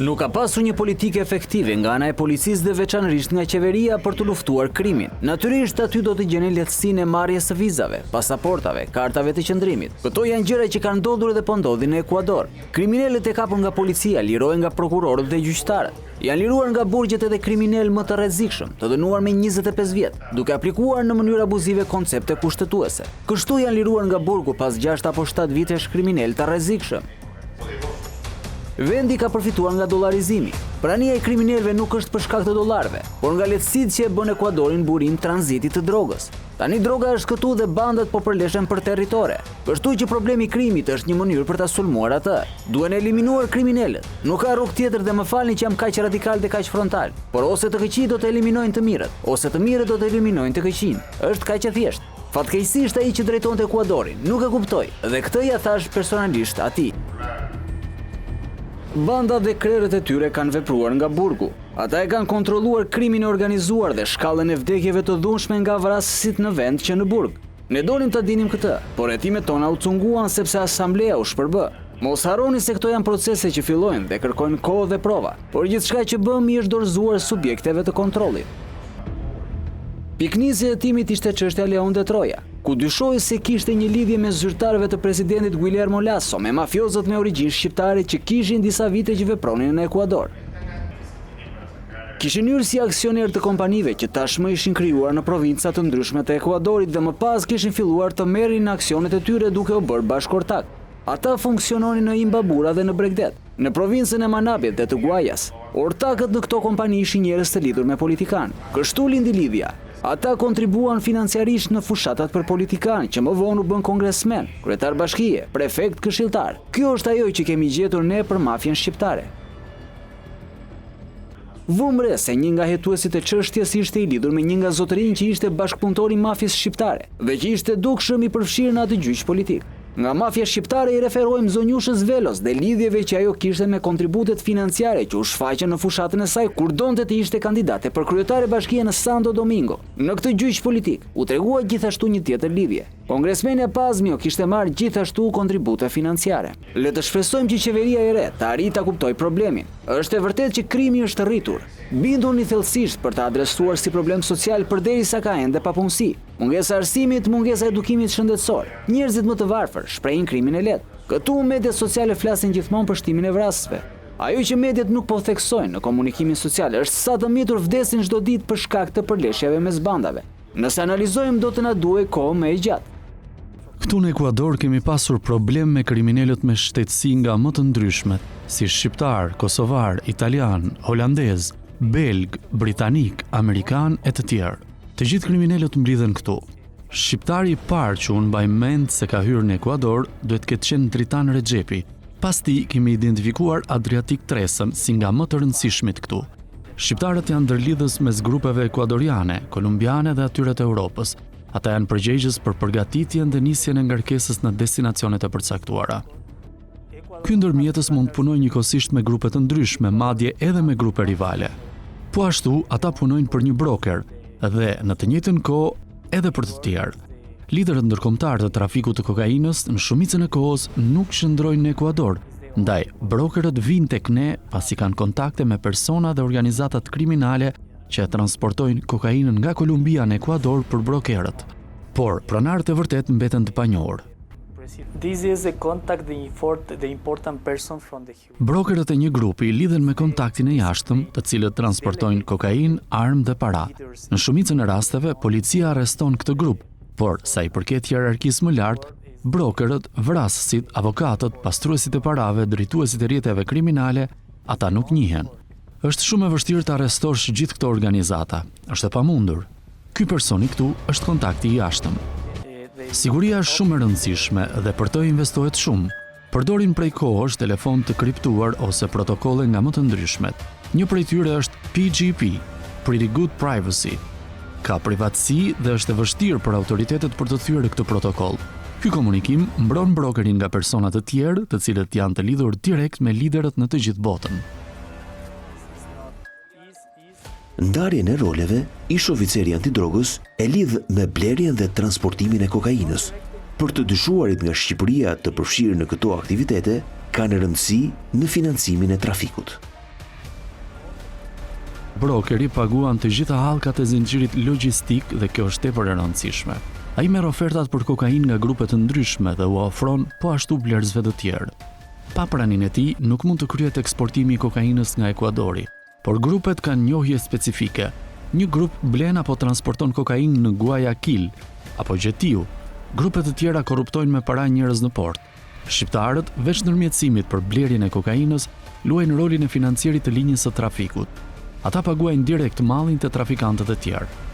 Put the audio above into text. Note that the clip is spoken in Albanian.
Nuk ka pasur një politikë efektive nga ana e policisë dhe veçanërisht nga qeveria për të luftuar krimin. Natyrisht aty do të gjeni lehtësinë e marrjes së vizave, pasaportave, kartave të qëndrimit. Këto janë gjëra që kanë ndodhur dhe po ndodhin në Ekuador. Kriminalët e kapur nga policia lirohen nga prokurorët dhe gjyqtarët. Janë liruar nga burgjet edhe kriminal më të rrezikshëm, të dënuar me 25 vjet, duke aplikuar në mënyrë abuzive koncepte kushtetuese. Kështu janë liruar nga burgu pas 6 apo 7 vitesh kriminal të rrezikshëm. Vendi ka përfituar nga dollarizimi. Prania e kriminalëve nuk është për shkak të dollarëve, por nga lehtësitë që e bën Ekuadorin burim tranzitit të drogës. Tani droga është këtu dhe bandat po përleshen për territore. Kështu që problemi i krimit është një mënyrë për ta sulmuar atë. Duhen eliminuar kriminalët. Nuk ka rrugë tjetër dhe më falni që jam kaq radikal dhe kaq frontal. Por ose të këqijt do të eliminojnë të mirët, ose të mirët do të eliminojnë të këqijin. Është kaq e thjeshtë. Fatkeqësisht ai që drejtonte Ekuadorin nuk e kuptoi dhe këtë ja thash personalisht atij. Banda dhe krerët e tyre kanë vepruar nga burgu. Ata e kanë kontrolluar krimin e organizuar dhe shkallën e vdekjeve të dhunshme nga vrasësit në vend që në burg. Ne donim të dinim këtë, por hetimet tona u cunguan sepse asamblea u shpërbë. Mos harroni se këto janë procese që fillojnë dhe kërkojnë kohë dhe prova, por gjithçka që bëmi është dorëzuar subjekteve të kontrollit. Piknisja e hetimit ishte çështja Leon de Troja, ku dyshoi se kishte një lidhje me zyrtarëve të presidentit Guillermo Lasso me mafiozët me origjinë shqiptare që kishin disa vite që vepronin në Ekuador. Kishin hyrë si aksioner të kompanive që tashmë ishin krijuar në provinca të ndryshme të Ekuadorit dhe më pas kishin filluar të merrin në aksionet e tyre duke u bërë bashkëortak. Ata funksiononin në Imbabura dhe në Bregdet, në provincën e Manabit dhe të Guayas. Ortakët në këto kompani ishin njerëz të lidhur me politikan. Kështu lindi lidhja. Ata kontribuan financiarisht në fushatat për politikan që më vonë u bën kongresmen, kryetar bashkie, prefekt, këshilltar. Kjo është ajo që kemi gjetur ne për mafjen shqiptare. Vumre se një nga hetuesit e çështjes ishte i lidhur me një nga zotërinj që ishte bashkëpunëtor i mafjes shqiptare dhe që ishte dukshëm i përfshirë në atë gjyq politik. Nga mafja shqiptare i referojmë zonjushës Velos dhe lidhjeve që ajo kishte me kontributet financiare që u shfaqen në fushatën e saj kur donte të ishte kandidate për kryetare bashkie në Santo Domingo. Në këtë gjyq politik u tregua gjithashtu një tjetër lidhje. Kongresmeni Pazmio kishte marrë gjithashtu kontribute financiare. Le të shpresojmë që qeveria e re të arrijë ta kuptojë problemin. Është e vërtetë që krimi është rritur. Binduni thellësisht për të adresuar si problem social përderisa ka ende papunësi. Mungesa arsimit, mungesa edukimit shëndetësor. Njerëzit më të varfër shprehin krimin e lehtë. Këtu mediat sociale flasin gjithmonë për shtimin e vrasësve. Ajo që mediat nuk po theksojnë në komunikimin social është sa të mitur vdesin çdo ditë për shkak të përleshjeve mes bandave. Nëse analizojmë do të na duhej kohë më e gjatë. Këtu në Ekuador kemi pasur problem me kriminalët me shtetësi nga më të ndryshmet, si shqiptar, kosovar, italian, holandez, belg, britanik, amerikan e të tjerë. Të gjithë kriminalët mblidhen këtu. Shqiptari i parë që unë mbaj mend se ka hyrë në Ekuador duhet të ketë qenë Dritan Rexhepi. Pas tij kemi identifikuar Adriatik Tresën si nga më të rëndësishmit këtu. Shqiptarët janë ndërlidhës mes grupeve ekuadoriane, kolumbiane dhe atyre të Europës. Ata janë përgjegjës për përgatitjen dhe nisjen e ngarkesës në destinacionet e përcaktuara. Ky ndërmjetës mund të punojë njëkohësisht me grupe të ndryshme, madje edhe me grupe rivale. Po ashtu, ata punojnë për një broker dhe në të njëjtën kohë edhe për të tjerë. Liderët ndërkombëtar të trafikut të kokainës në shumicën e kohës nuk qëndrojnë në Ekuador, ndaj brokerët vinë tek ne pasi kanë kontakte me persona dhe organizatat kriminale që transportojnë kokainën nga Kolumbia në Ekuador për brokerët. Por pronarët e vërtet mbeten të panjohur. Brokerët e një grupi lidhen me kontaktin e jashtëm, të cilët transportojnë kokainë, armë dhe para. Në shumicën e rasteve, policia arreston këtë grup, por sa i përket hierarkisë më lartë, brokerët, vrasësit, avokatët, pastruesit e parave, drejtuesit e rrjeteve kriminale, ata nuk njihen. Është shumë e vështirë të arrestosh gjithë këto organizata. Është e pamundur. Ky personi këtu është kontakti i jashtëm. Siguria është shumë e rëndësishme dhe për të investohet shumë. Përdorin prej kohësh telefon të kriptuar ose protokolle nga më të ndryshmet. Një prej tyre është PGP, Pretty Good Privacy. Ka privatësi dhe është e vështirë për autoritetet për të thyer këtë protokoll. Ky komunikim mbron brokerin nga persona të tjerë, të cilët janë të lidhur direkt me liderët në të gjithë botën. Ndarjen e roleve, ish oficeri antidrogës e lidh me blerjen dhe transportimin e kokainës. Për të dyshuarit nga Shqipëria të përfshirë në këto aktivitete, kanë rëndësi në financimin e trafikut. brokeri paguan të gjitha hallkat e zinxhirit logjistik dhe kjo është tepër e rëndësishme. Ai merr ofertat për kokainë nga grupe të ndryshme dhe u ofron po ashtu blerësve të tjerë. Pa praninë e tij nuk mund të kryhet eksportimi i kokainës nga Ekuadori, por grupet kanë njohje specifike. Një grup blen apo transporton kokainë në Guayaquil apo Gjetiu. Grupe të tjera korruptojnë me para njerëz në port. Shqiptarët, veç ndërmjetësimit për blerjen e kokainës, luajnë rolin e financierit të linjës së trafikut. Ata paguajnë direkt mallin te trafikantët e tjerë.